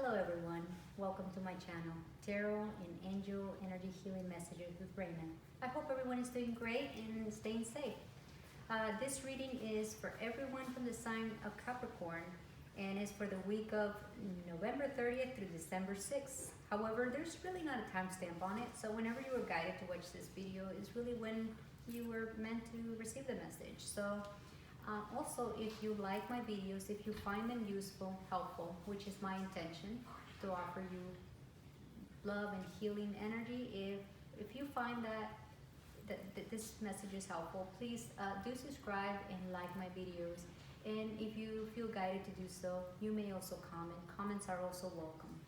Hello everyone, welcome to my channel, Tarot and Angel Energy Healing Messages with Raina. I hope everyone is doing great and staying safe. This reading is for everyone from the sign of Capricorn and is for the week of November 30th through December 6th. However, there's really not a timestamp on it, so whenever you were guided to watch this video is really when you were meant to receive the message. Also, if you like my videos, if you find them useful, helpful, which is my intention to offer you love and healing energy, if you find that this message is helpful, please do subscribe and like my videos. And if you feel guided to do so, you may also comment. Comments are also welcome.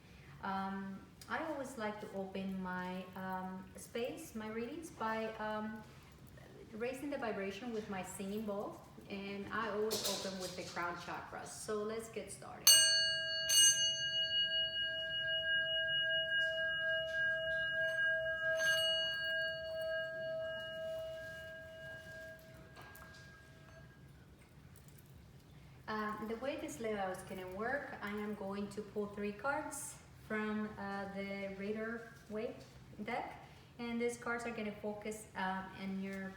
I always like to open my space, my readings, by raising the vibration with my singing bowl. And I always open with the crown chakra. So let's get started. The way this layout is going to work, I am going to pull 3 cards from the Rider-Waite deck. And these cards are going to focus, and your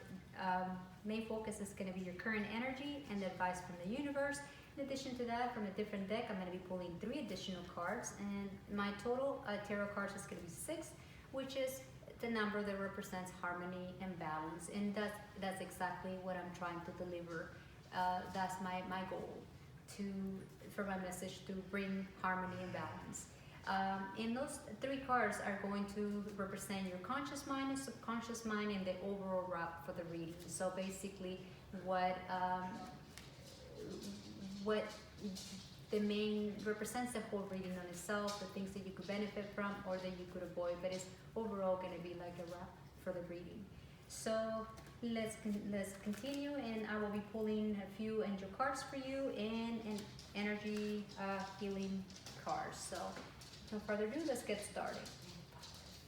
main focus is going to be your current energy and the advice from the universe. In addition to that, from a different deck, I'm going to be pulling 3 additional cards, and my total tarot cards is going to be 6, which is the number that represents harmony and balance. And that's exactly what I'm trying to deliver. That's my goal, for my message, to bring harmony and balance. And those 3 cards are going to represent your conscious mind and subconscious mind and the overall wrap for the reading. So basically what the main represents the whole reading on itself, the things that you could benefit from or that you could avoid, but it's overall going to be like a wrap for the reading. So let's continue, and I will be pulling a few angel cards for you and an energy healing cards. So no further ado, let's get started.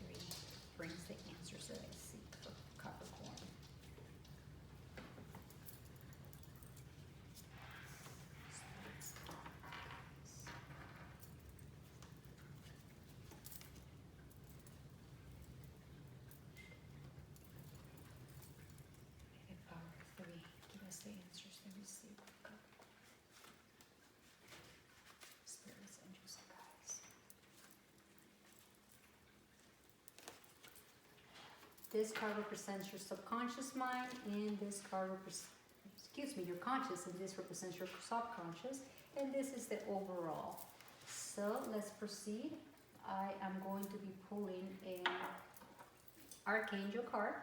3 brings the answers that I seek for Capricorn. The power of 3, give us the answers that we seek for Capricorn. Spirits, angels, and guides. This card represents your subconscious mind, and this card represents, your conscious, and this represents your subconscious, and this is the overall. So let's proceed. I am going to be pulling an Archangel card.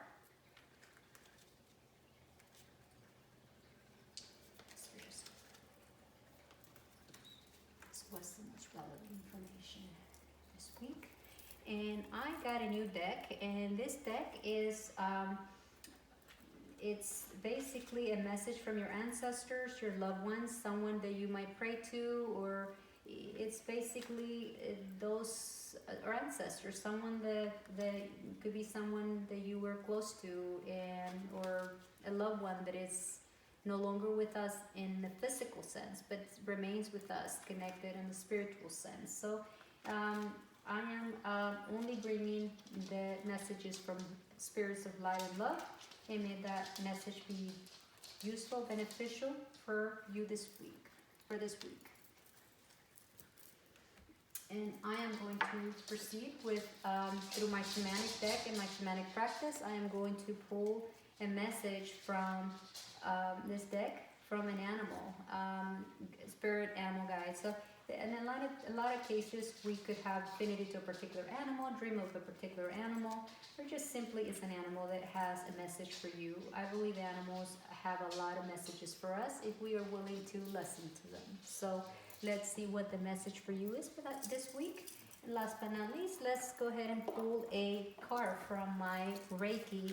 This was the most relevant information this week. And I got a new deck, and this deck is it's basically a message from your ancestors, your loved ones, someone that you might pray to, or it's basically those or ancestors, someone that could be someone that you were close to, or a loved one that is no longer with us in the physical sense, but remains with us, connected in the spiritual sense. So I am only bringing the messages from spirits of light and love, and may that message be useful, beneficial for you this week, And I am going to proceed with, through my shamanic deck and my shamanic practice, I am going to pull a message from this deck from an animal, spirit animal guide. So in a lot of cases, we could have affinity to a particular animal, dream of a particular animal, or just simply it's an animal that has a message for you. I believe animals have a lot of messages for us if we are willing to listen to them. So let's see what the message for you is for this week. And last but not least, let's go ahead and pull a card from my Reiki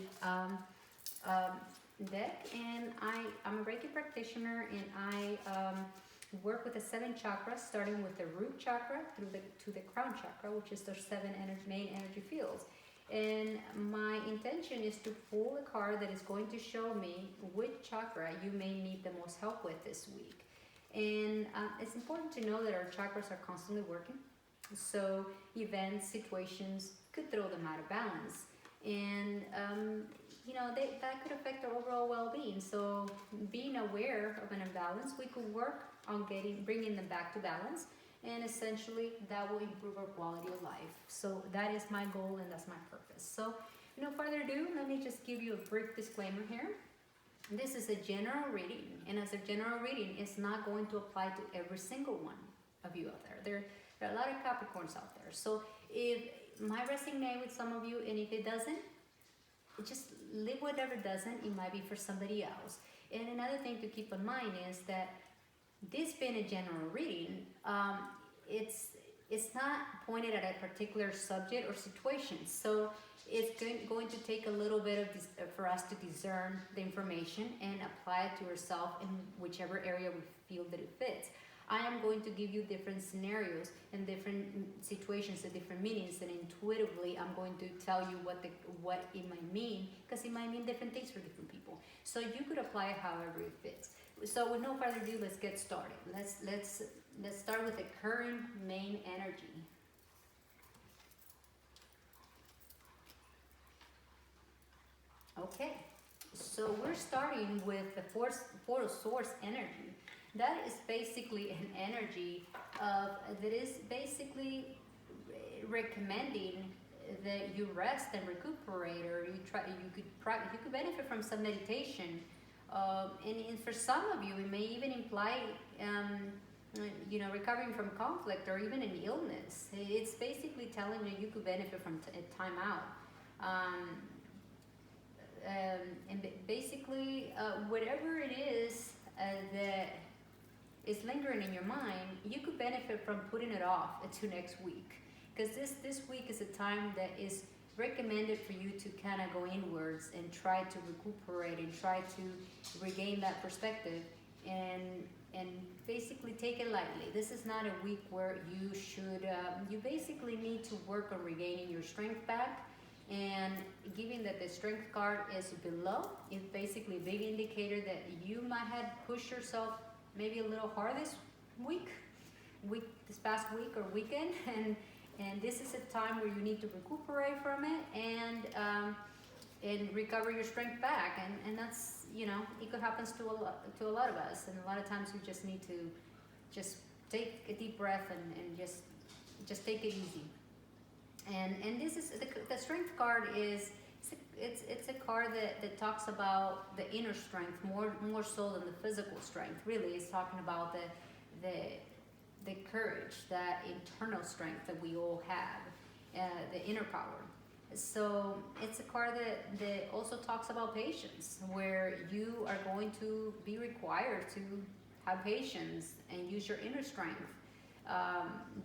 deck. And I'm a Reiki practitioner, and I work with the 7 chakras, starting with the root chakra to the crown chakra, which is the 7 main energy fields. And my intention is to pull a card that is going to show me which chakra you may need the most help with this week. And it's important to know that our chakras are constantly working. So events, situations could throw them out of balance. And, that could affect their overall well-being. So being aware of an imbalance, we could work on bringing them back to balance. And essentially that will improve our quality of life. So that is my goal and that's my purpose. So no further ado, let me just give you a brief disclaimer here. This is a general reading, and as a general reading, it's not going to apply to every single one of you out there. There are a lot of Capricorns out there. So if it might resonate with some of you, and if it doesn't, just leave whatever doesn't. It might be for somebody else. And another thing to keep in mind is that this being a general reading, it's not pointed at a particular subject or situation. So it's going to take a little bit for us to discern the information and apply it to ourselves in whichever area we feel that it fits. I am going to give you different scenarios and different situations and different meanings, and intuitively I'm going to tell you what it might mean, because it might mean different things for different people. So you could apply it however it fits. So with no further ado, let's get started. Let's start with the current main energy. Okay, so we're starting with the fourth source energy. That is basically an energy that is basically recommending that you rest and recuperate, or you could benefit from some meditation. And for some of you, it may even imply recovering from conflict or even an illness. It's basically telling you could benefit from a time out. And basically, whatever it is that is lingering in your mind, you could benefit from putting it off until next week. Because this week is a time that is recommended for you to kind of go inwards and try to recuperate and try to regain that perspective and basically take it lightly. This is not a week where you should, you basically need to work on regaining your strength back. And given that the strength card is below, it's basically a big indicator that you might have pushed yourself maybe a little hard this past week or weekend, and this is a time where you need to recuperate from it and recover your strength back, and that's, it could happen to a lot of us, and a lot of times we just need to just take a deep breath and just take it easy. And this is the strength card is it's a card that talks about the inner strength more so than the physical strength. Really, it's talking about the courage, that internal strength that we all have, the inner power. So it's a card that also talks about patience, where you are going to be required to have patience and use your inner strength.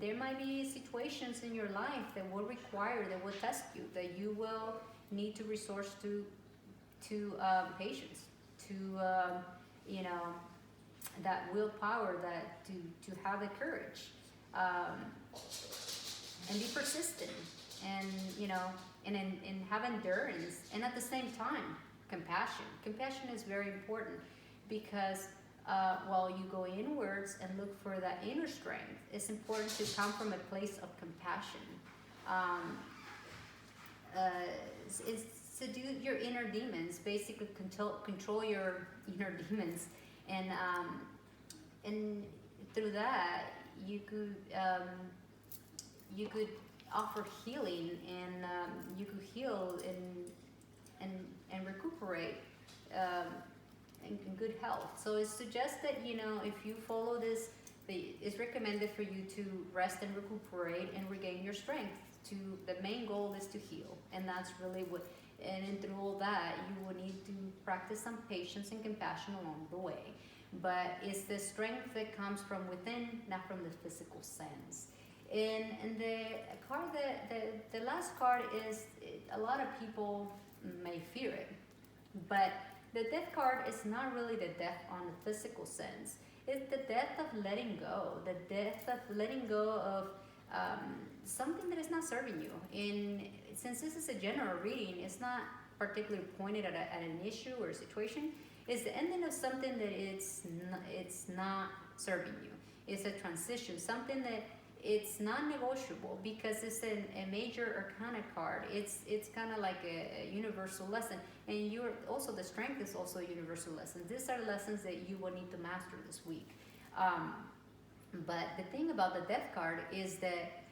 There might be situations in your life that will test you, that you will need to resource to patience, to that willpower, that to have the courage, and be persistent, and and have endurance, and at the same time compassion. Compassion is very important, because while you go inwards and look for that inner strength, it's important to come from a place of compassion. It's to do your inner demons, basically control your inner demons, and through that you could offer healing, and you could heal and recuperate. In good health. So it suggests that, if you follow this, it's recommended for you to rest and recuperate and regain your strength. The main goal is to heal, and that's really and through all that, you will need to practice some patience and compassion along the way. But it's the strength that comes from within, not from the physical sense. And the card, the last card is, a lot of people may fear it, but the death card is not really the death on the physical sense. It's the death of letting go, the death of letting go of something that is not serving you. And since this is a general reading, it's not particularly pointed at an issue or a situation. It's the ending of something that it's not serving you. It's a transition, something that it's non-negotiable because it's a major arcana card. It's kind of like a universal lesson, and you're also, the strength is also a universal lesson. These are lessons that you will need to master this week. But the thing about the death card is that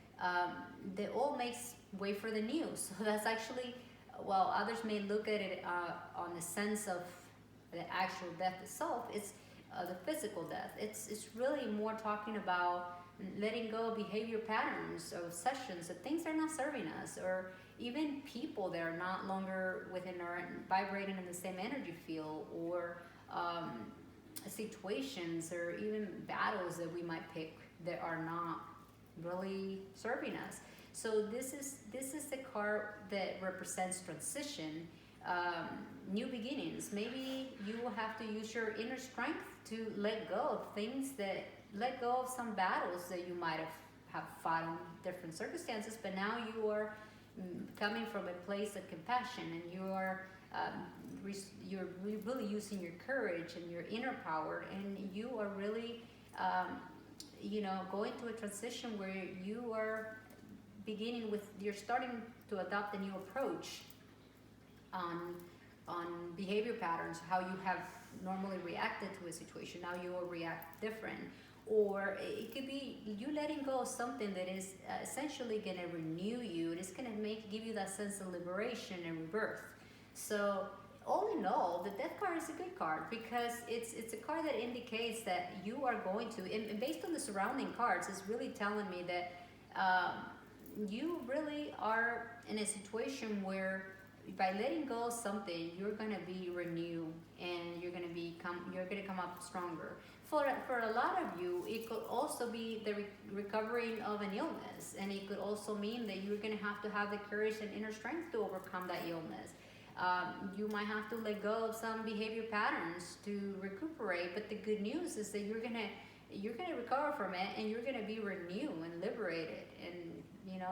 the old makes way for the new. So that's actually, while others may look at it on the sense of the actual death itself, it's the physical death. It's really more talking about letting go of behavior patterns or obsessions, of things that are not serving us, or even people that are not longer within our vibrating in the same energy field, or situations or even battles that we might pick that are not really serving us. So this is the card that represents transition, new beginnings. Maybe you will have to use your inner strength to let go of things, that let go of some battles that you might have fought in different circumstances, but now you are coming from a place of compassion, and you are you're really using your courage and your inner power, and you are really going to a transition where you are beginning with, you're starting to adopt a new approach on behavior patterns, how you have normally reacted to a situation. Now you will react different. Or it could be you letting go of something that is essentially going to renew you, and it's going to give you that sense of liberation and rebirth. So all in all, the death card is a good card because it's a card that indicates that you are going to, and based on the surrounding cards, it's really telling me that you really are in a situation where by letting go of something, you're going to be renewed, and you're going to come up stronger. For a lot of you, it could also be the recovering of an illness, and it could also mean that you're going to have the courage and inner strength to overcome that illness. You might have to let go of some behavior patterns to recuperate, but the good news is that you're gonna recover from it, and you're gonna be renewed and liberated, and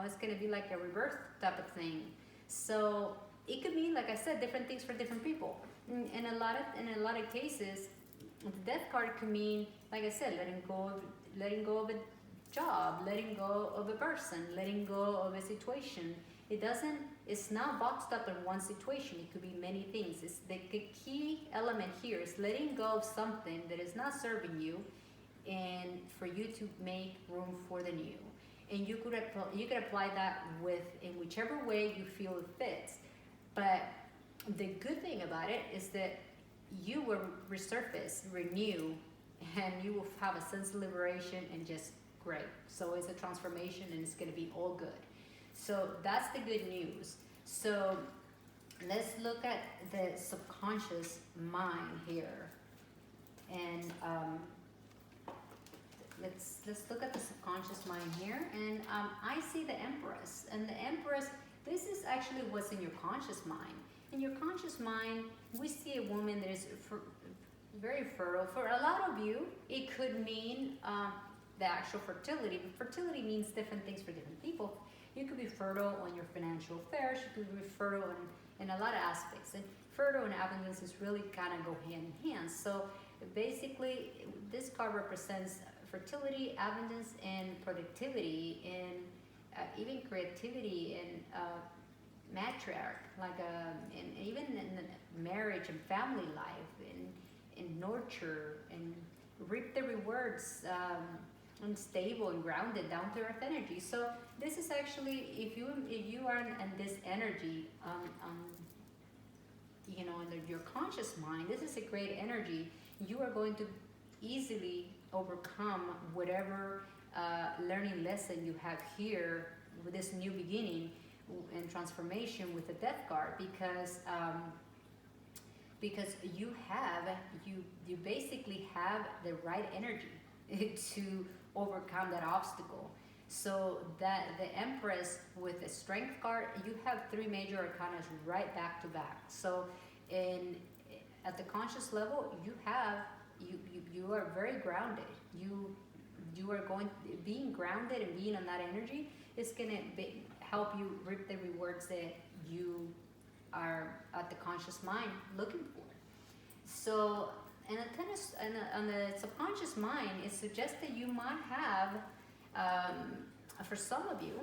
it's gonna be like a rebirth type of thing. So it could mean, like I said, different things for different people. In a lot of cases, the death card could mean, like I said, letting go of a job, letting go of a person, letting go of a situation. It's not boxed up in one situation. It could be many things. The key element here is letting go of something that is not serving you, and for you to make room for the new. And you could apply that in whichever way you feel it fits. But the good thing about it is that you will resurface, renew, and you will have a sense of liberation, and just great. So it's a transformation, and it's going to be all good. So that's the good news. So let's look at the subconscious mind here, and let's look at the subconscious mind here. And I see the Empress, and the Empress. This is actually what's in your conscious mind. In your conscious mind, we see a woman that is very fertile. For a lot of you, it could mean the actual fertility. But fertility means different things for different people. You could be fertile on your financial affairs. You could be fertile in a lot of aspects. And fertile and abundance is really kind of go hand in hand. So basically, this card represents fertility, abundance, and productivity, and even creativity, and matriarch, and even in marriage and family life, and nurture, and reap the rewards, and stable and grounded, down to earth energy. So this is actually, if you are in this energy, in your conscious mind, this is a great energy. You are going to easily overcome whatever learning lesson you have here with this new beginning and transformation with the death card, because you basically have the right energy to overcome that obstacle. So that the Empress with the Strength card, you have 3 major arcana right back to back. So at the conscious level, you are very grounded. You are being grounded, and being on that energy is gonna help you reap the rewards that you are at the conscious mind looking for. So, and on the subconscious mind, it suggests that you might have for some of you.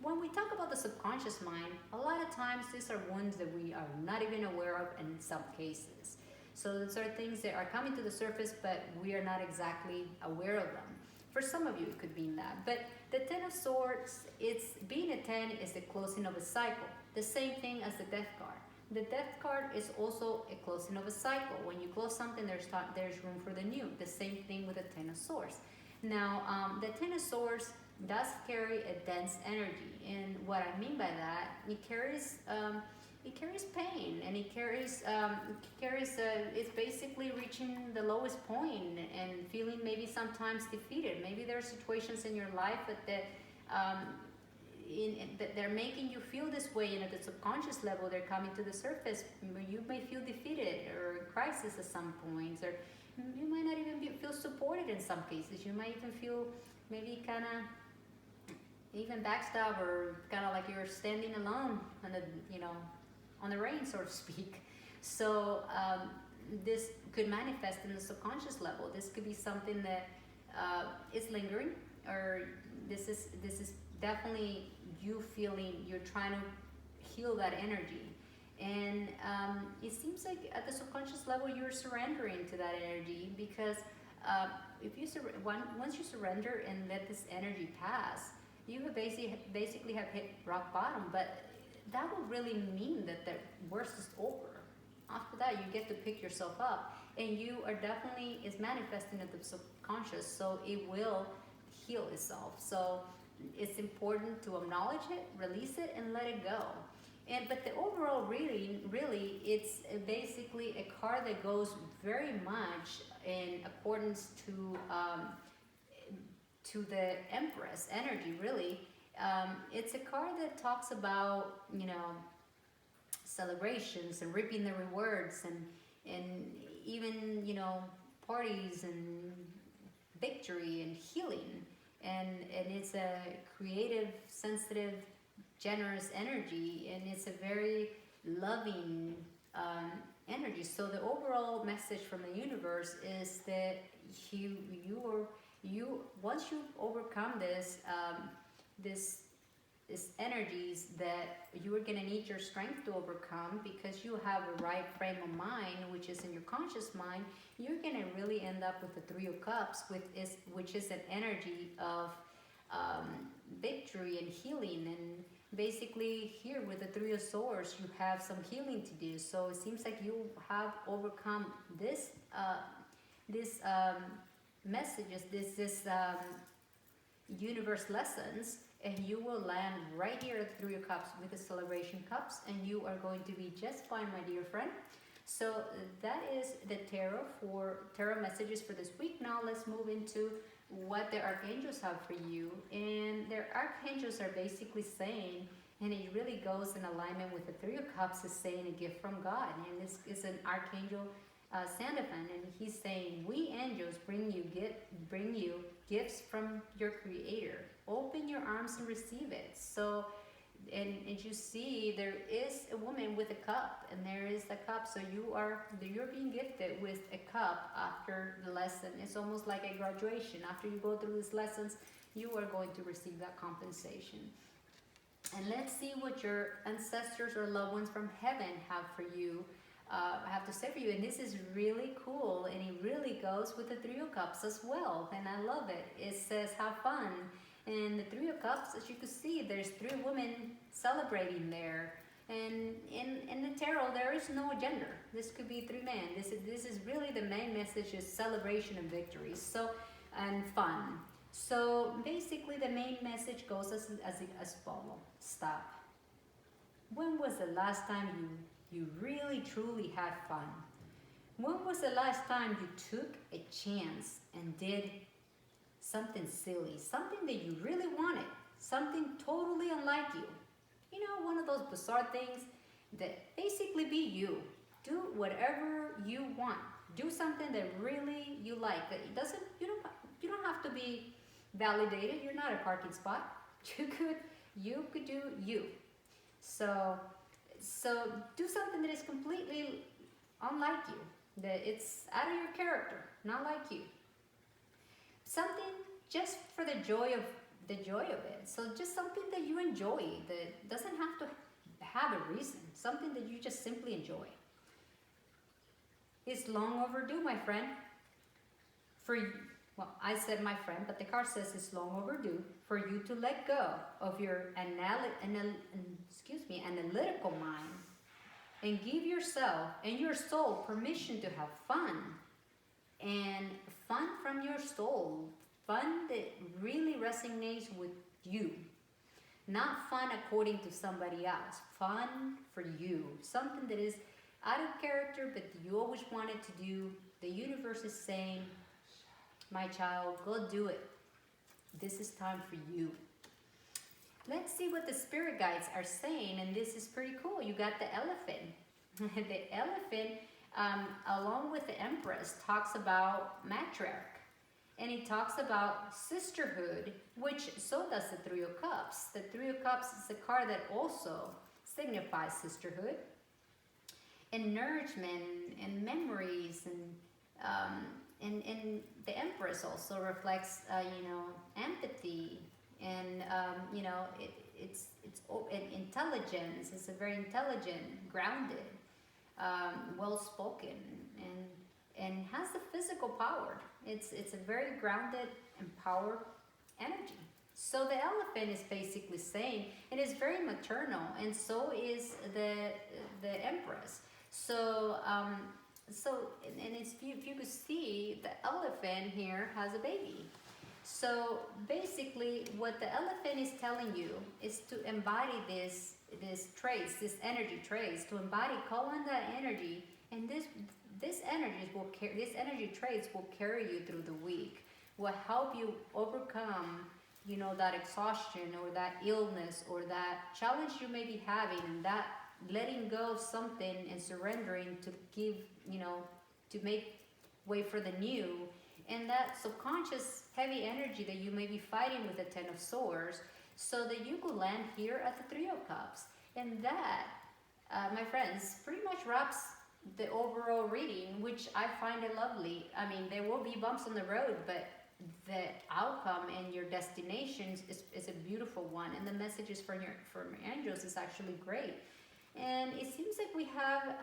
When we talk about the subconscious mind, a lot of times these are ones that we are not even aware of in some cases. So these are things that are coming to the surface, but we are not exactly aware of them. For some of you, it could mean that. But the Ten of Swords, it's being a 10 is the closing of a cycle. The same thing as the Death card. The Death card is also a closing of a cycle. When you close something, there's room for the new. The same thing with the Ten of Swords. Now, the Ten of Swords does carry a dense energy, and what I mean by that, it carries pain, and it's basically reaching the lowest point and feeling maybe sometimes defeated. Maybe there are situations in your life that that they're making you feel this way, and at the subconscious level they're coming to the surface. You may feel defeated or in crisis at some points, or you might not even feel supported in some cases. You might even feel maybe kind of even backstab, or kind of like you're standing alone on the on the rain, so to speak. So this could manifest in the subconscious level. This could be something that is lingering, or this is definitely you feeling you're trying to heal that energy. And it seems like at the subconscious level you're surrendering to that energy, because if you once you surrender and let this energy pass, you have basically have hit rock bottom. But that would really mean that the worst is over. After that, you get to pick yourself up, and you are definitely is manifesting at the subconscious, so it will heal itself. So it's important to acknowledge it, release it, and let it go. But the overall reading, really, it's basically a card that goes very much in accordance to the Empress energy, really. It's a card that talks about, celebrations and reaping the rewards, and even, parties and victory and healing. And it's a creative, sensitive, generous energy, and it's a very loving energy. So the overall message from the universe is that you once you overcome this energies that you are going to need your strength to overcome, because you have the right frame of mind, which is in your conscious mind. You're going to really end up with the Three of Cups, which is an energy of victory and healing. And basically here with the Three of Swords, you have some healing to do. So it seems like you have overcome this messages, this universe lessons, and you will land right here at the Three of Cups with the Celebration Cups, and you are going to be just fine, my dear friend. So that is the tarot messages for this week. Now let's move into what the archangels have for you. And their archangels are basically saying, and it really goes in alignment with the Three of Cups, is saying a gift from God. And this is an archangel, Sandalphon, and he's saying, we angels bring you gifts from your Creator. Open your arms and receive it. So, and you see, there is a woman with a cup, and there is a cup. So you're being gifted with a cup after the lesson. It's almost like a graduation. After you go through these lessons, you are going to receive that compensation. And let's see what your ancestors or loved ones from heaven have for you. Have to say for you, and this is really cool, and it really goes with the Three of Cups as well, and I love it. It says have fun, and the Three of Cups, as you can see, there's three women celebrating there, and in the tarot there is no gender. This could be three men. This is really the main message, is celebration and victory, and fun. So basically the main message goes as follows. Stop. When was the last time you really truly had fun? When was the last time you took a chance and did something silly, something that you really wanted, something totally unlike you? One of those bizarre things that basically be you. Do whatever you want. Do something that really you like. That you don't have to be validated. You're not a parking spot. You could do you. So do something that is completely unlike you, that it's out of your character, not like you. Something just for the joy of the joy of it. So just something that you enjoy, that doesn't have to have a reason, something that you just simply enjoy. It's long overdue, my friend. Well, I said my friend, but the card says it's long overdue for you to let go of your analytical mind and give yourself and your soul permission to have fun. And fun from your soul, fun that really resonates with you. Not fun according to somebody else, fun for you. Something that is out of character, but you always wanted to do. The universe is saying, my child, go do it. This is time for you. Let's see what the spirit guides are saying, and this is pretty cool. You got the elephant. The elephant, along with the Empress, talks about matriarch. And it talks about sisterhood, which so does the Three of Cups. The Three of Cups is a card that also signifies sisterhood and nourishment and memories, and the Empress also reflects, empathy and it's intelligence. It's a very intelligent, grounded, well-spoken, and has the physical power. It's a very grounded, empowered energy. So the elephant is basically saying it is very maternal, and so is the Empress. So if you could see, the elephant here has a baby. So basically, what the elephant is telling you is to embody this traits, this energy traits, to embody, call on that energy, and this energy traits will carry you through the week, will help you overcome, that exhaustion or that illness or that challenge you may be having, and that letting go of something and surrendering to give, to make way for the new, and that subconscious heavy energy that you may be fighting with the Ten of Swords, so that you could land here at the Three of Cups. And that, my friends, pretty much wraps the overall reading, which I find it lovely. I mean, there will be bumps on the road, but the outcome and your destinations is a beautiful one, and the messages from your angels is actually great. And it seems like we have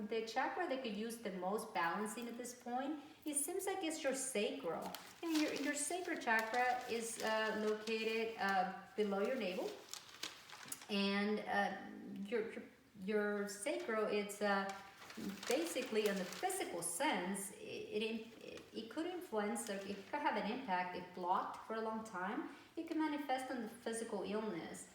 the chakra that could use the most balancing at this point. It seems like it's your sacral, and your sacral chakra is located below your navel, and your sacral, it's basically, in the physical sense, it could influence, or it could have an impact if blocked for a long time. It can manifest on the physical illness.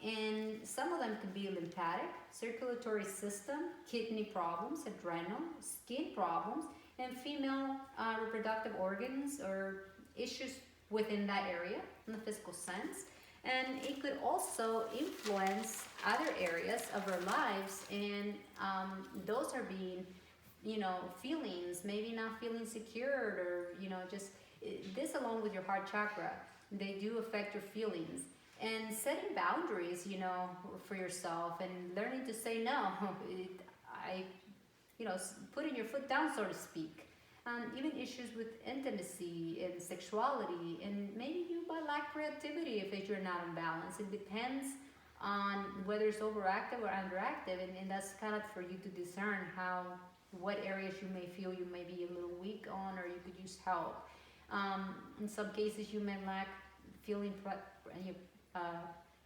And some of them could be lymphatic, circulatory system, kidney problems, adrenal, skin problems, and female reproductive organs or issues within that area in the physical sense. And it could also influence other areas of our lives, and those are being, feelings, maybe not feeling secured, or, just this, along with your heart chakra, they do affect your feelings. And setting boundaries, for yourself, and learning to say no. Putting your foot down, so to speak. Even issues with intimacy and sexuality, and maybe you might lack creativity if you're not in balance. It depends on whether it's overactive or underactive, and that's kind of for you to discern what areas you may feel you may be a little weak on, or you could use help. In some cases, you may lack feeling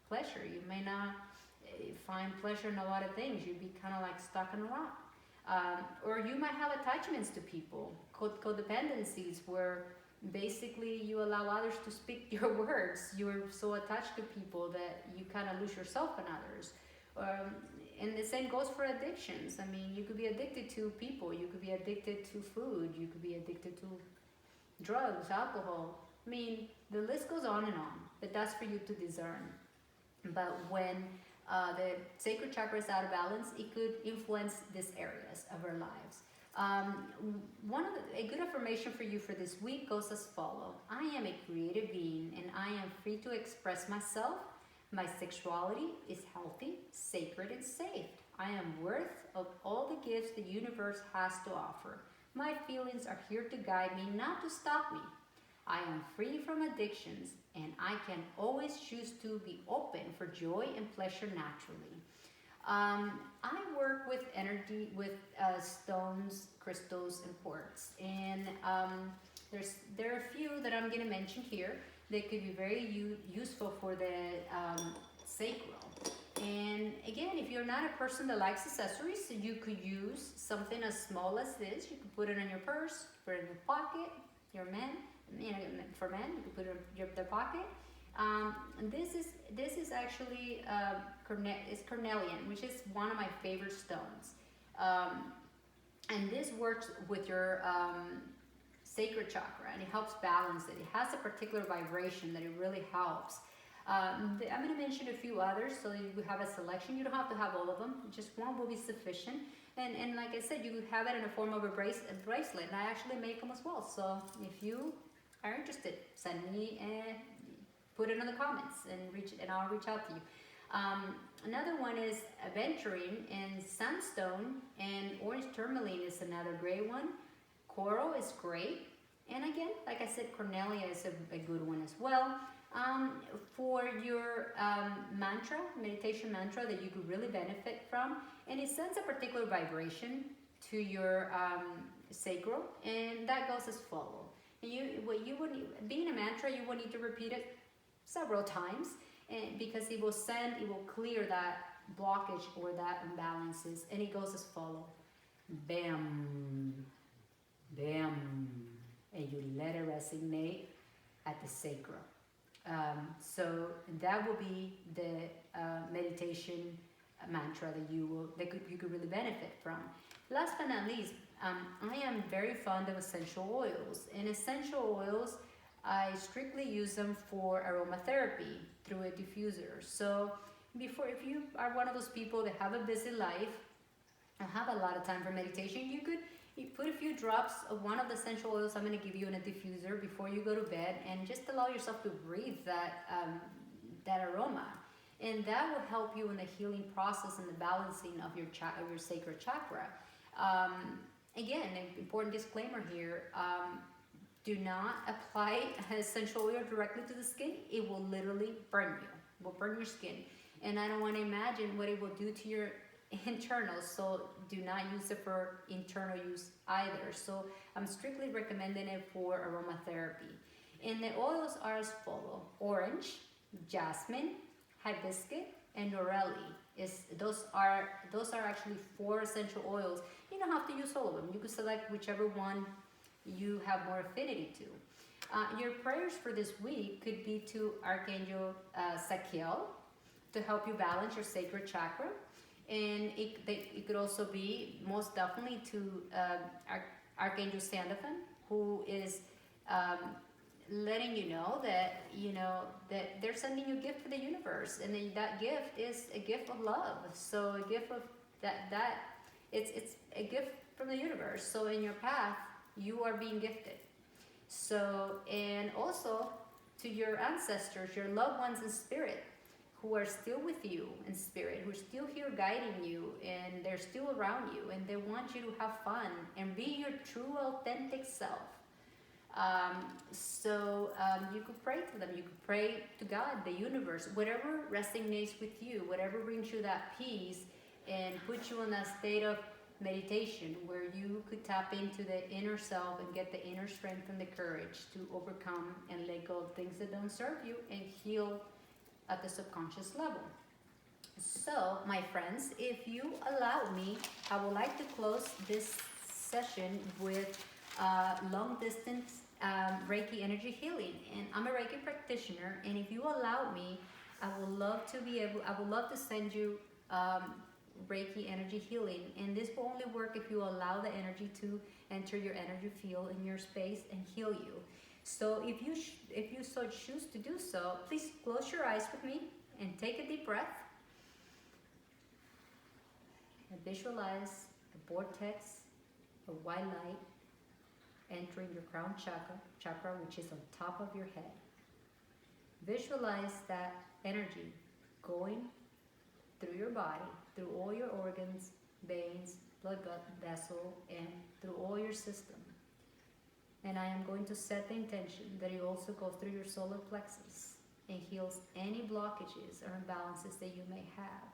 pleasure. You may not find pleasure in a lot of things. You'd be kind of like stuck in a rock. Or you might have attachments to people, codependencies, where basically you allow others to speak your words. You're so attached to people that you kind of lose yourself in others. And the same goes for addictions. I mean, you could be addicted to people. You could be addicted to food. You could be addicted to drugs, alcohol. I mean, the list goes on and on, but that's for you to discern. But when the sacral chakra is out of balance, it could influence these areas of our lives. A good affirmation for you for this week goes as follows. I am a creative being, and I am free to express myself. My sexuality is healthy, sacred, and safe. I am worth of all the gifts the universe has to offer. My feelings are here to guide me, not to stop me. I am free from addictions, and I can always choose to be open for joy and pleasure naturally. I work with energy, with stones, crystals, and quartz, and there are a few that I'm going to mention here that could be very useful for the sacral. And again, if you're not a person that likes accessories, you could use something as small as this. You could put it in your purse, put it in your pocket. Your men, for men, you could put it in their pocket. This is actually is cornelian, which is one of my favorite stones. And this works with your sacred chakra, and it helps balance it. It has a particular vibration that it really helps. I'm going to mention a few others so you have a selection. You don't have to have all of them. Just one will be sufficient. And like I said, you have it in the form of a bracelet. And I actually make them as well. So if you are interested, send me and put it in the comments and I'll reach out to you. Another one is aventurine and sandstone, and orange tourmaline is another gray one. Coral is great. And again, like I said, cornelia is a good one as well. For your mantra, meditation mantra that you could really benefit from, and it sends a particular vibration to your sacral, and that goes as follows. And being a mantra, you will need to repeat it several times, and because it will clear that blockage or that imbalances, and it goes as follows: bam, bam, and you let it resonate at the sacral. So that will be the meditation mantra that you could really benefit from. Last but not least, I am very fond of essential oils. And essential oils, I strictly use them for aromatherapy through a diffuser. So if you are one of those people that have a busy life and have a lot of time for meditation, you put a few drops of one of the essential oils I'm going to give you in a diffuser before you go to bed, and just allow yourself to breathe that aroma, and that will help you in the healing process and the balancing of your sacred chakra. Again, an important disclaimer here: do not apply essential oil directly to the skin. It will literally burn you. It will burn your skin, and I don't want to imagine what it will do to your internal, so do not use it for internal use either. So I'm strictly recommending it for aromatherapy. And the oils are as follow: orange, jasmine, hibiscus, and neroli. Those are actually 4 essential oils. You don't have to use all of them. You could select whichever one you have more affinity to. Your prayers for this week could be to Archangel Sakiel to help you balance your sacred chakra. And it could also be most definitely to Archangel Sandalphon, who is letting you know that they're sending you a gift for the universe, and that gift is a gift of love. So a gift of that it's a gift from the universe. So in your path, you are being gifted. So, and also to your ancestors, your loved ones in spirit, who are still with you in spirit, who are still here guiding you, and they're still around you, and they want you to have fun and be your true, authentic self. You could pray to them. You could pray to God, the universe, whatever resonates with you, whatever brings you that peace and puts you in that state of meditation where you could tap into the inner self and get the inner strength and the courage to overcome and let go of things that don't serve you and heal at the subconscious level. So, my friends, if you allow me, I would like to close this session with long distance Reiki energy healing. And I'm a Reiki practitioner, and if you allow me, I would love to send you Reiki energy healing. And this will only work if you allow the energy to enter your energy field in your space and heal you. So if you so choose to do so, please close your eyes with me and take a deep breath. And visualize a vortex of white light entering your crown chakra, which is on top of your head. Visualize that energy going through your body, through all your organs, veins, blood vessel, and through all your system. And I am going to set the intention that it also goes through your solar plexus and heals any blockages or imbalances that you may have.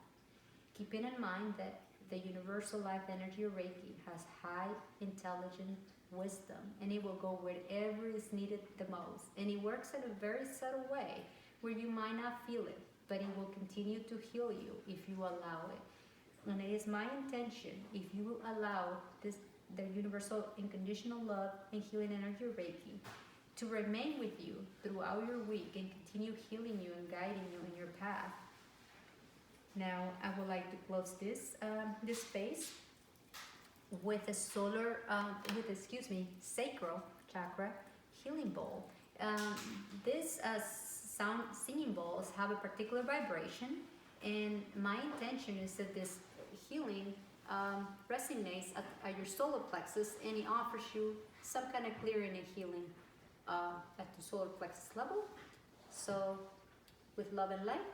Keeping in mind that the universal life energy of Reiki has high intelligent wisdom, and it will go wherever is needed the most. And it works in a very subtle way where you might not feel it, but it will continue to heal you if you allow it. And it is my intention, if you allow the universal unconditional love and healing energy of Reiki to remain with you throughout your week and continue healing you and guiding you in your path. Now, I would like to close this space with a sacral chakra healing bowl. This singing bowls have a particular vibration, and my intention is that this healing resonates at your solar plexus, and it offers you some kind of clearing and healing at the solar plexus level. So, with love and light,